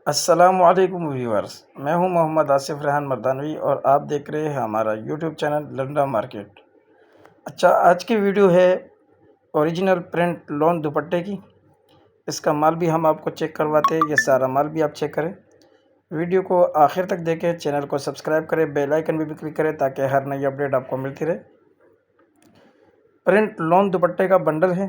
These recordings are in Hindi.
अस्सलामुअलैकुम व्यूअर्स, मैं हूं मोहम्मद आसिफ रेहान मर्दानवी और आप देख रहे हैं हमारा यूट्यूब चैनल लंडन मार्केट। अच्छा, आज की वीडियो है ओरिजिनल प्रिंट लॉन दुपट्टे की। इसका माल भी हम आपको चेक करवाते हैं, ये सारा माल भी आप चेक करें। वीडियो को आखिर तक देखें, चैनल को सब्सक्राइब करें, बेल आइकन भी क्लिक करें ताकि हर नई अपडेट आपको मिलती रहे। प्रिंट लॉन दुपट्टे का बंडल है,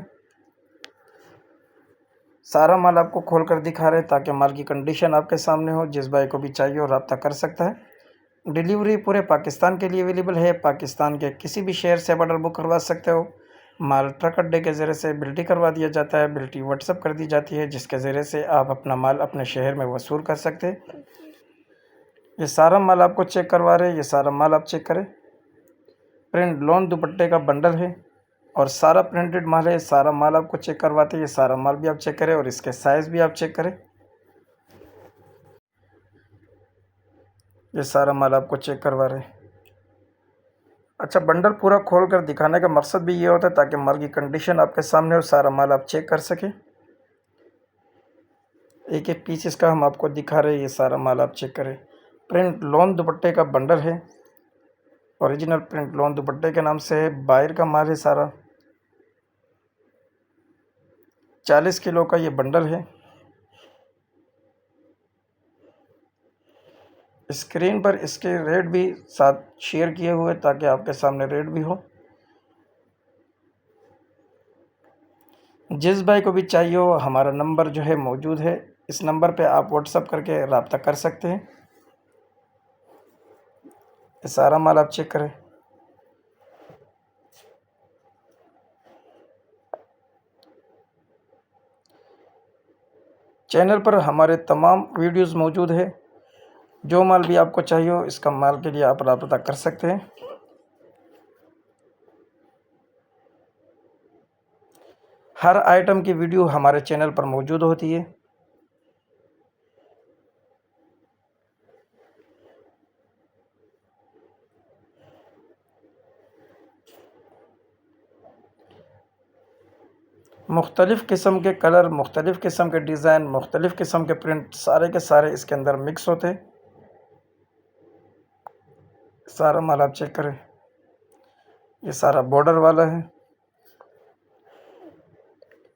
सारा माल आपको खोल कर दिखा रहे हैं ताकि माल की कंडीशन आपके सामने हो। जिस भाई को भी चाहिए हो रब्ता कर सकता है। डिलीवरी पूरे पाकिस्तान के लिए अवेलेबल है। पाकिस्तान के किसी भी शहर से ऑर्डर बुक करवा सकते हो। माल ट्रक अड्डे के ज़रिए से बिल्टी करवा दिया जाता है, बिल्टी व्हाट्सअप कर दी जाती है, जिसके ज़रिए से आप अपना माल अपने शहर में वसूल कर सकते हैं। ये सारा माल आपको चेक करवा रहे हैं, ये सारा माल आप चेक करें। प्रिंट लॉन दुपट्टे का बंडल है और सारा प्रिंटेड माल है। सारा माल आपको चेक करवाते हैं, ये सारा माल भी आप चेक करें और इसके साइज़ भी आप चेक करें। ये सारा माल आपको चेक करवा रहे हैं। अच्छा, बंडल पूरा खोल कर दिखाने का मकसद भी ये होता है ताकि माल की कंडीशन आपके सामने हो, सारा माल आप चेक कर सकें। एक एक पीस इसका हम आपको दिखा रहे हैं, ये सारा माल आप चेक करें। प्रिंट लॉन दुपट्टे का बंडल है, ओरिजिनल प्रिंट लॉन दुपट्टे के नाम से है। बाहर का माल है सारा। 40 किलो का ये बंडल है। स्क्रीन पर इसके रेट भी साथ शेयर किए हुए ताकि आपके सामने रेट भी हो। जिस भाई को भी चाहिए हो, हमारा नंबर जो है मौजूद है, इस नंबर पे आप व्हाट्सअप करके रब्ता कर सकते हैं। ये सारा माल आप चेक करें। चैनल पर हमारे तमाम वीडियोस मौजूद है। जो माल भी आपको चाहिए हो, इसका माल के लिए आप रब्ता कर सकते हैं। हर आइटम की वीडियो हमारे चैनल पर मौजूद होती है। मुख्तलिफ़ किस्म के कलर, मुख्तलिफ़ किस्म के डिज़ाइन, मुख्तलिफ़ किस्म के प्रिंट सारे के सारे इसके अंदर मिक्स होते हैं। सारा माल आप चेक करें। ये सारा बॉर्डर वाला है,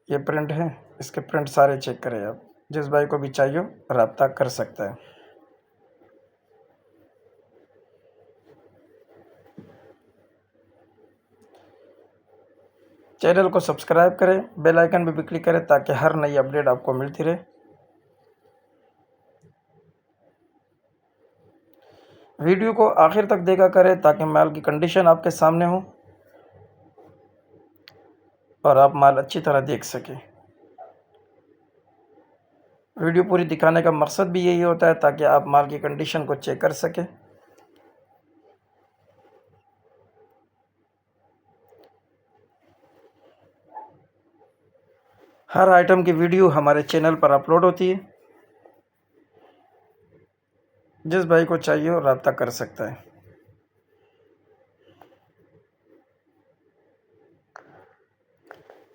ये प्रिंट है, इसके प्रिंट सारे चेक करें आप। जिस भाई को भी चाहिए रब्ता कर सकता है। चैनल को सब्सक्राइब करें, बेल आइकन भी क्लिक करें ताकि हर नई अपडेट आपको मिलती रहे। वीडियो को आखिर तक देखा करें ताकि माल की कंडीशन आपके सामने हो और आप माल अच्छी तरह देख सकें। वीडियो पूरी दिखाने का मकसद भी यही होता है ताकि आप माल की कंडीशन को चेक कर सकें। हर आइटम की वीडियो हमारे चैनल पर अपलोड होती है। जिस भाई को चाहिए हो रब्ता कर सकता है।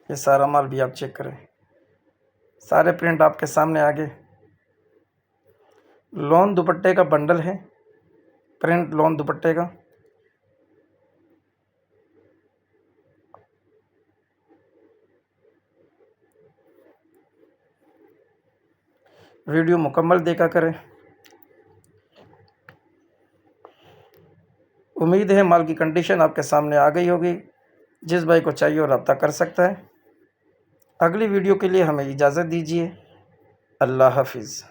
ये सारा माल भी आप चेक करें। सारे प्रिंट आपके सामने आ गए। लॉन दुपट्टे का बंडल है, प्रिंट लॉन दुपट्टे का। वीडियो मुकम्मल देखा करें। उम्मीद है माल की कंडीशन आपके सामने आ गई होगी। जिस भाई को चाहिए वो रब्ता कर सकता है। अगली वीडियो के लिए हमें इजाज़त दीजिए। अल्लाह हाफिज़।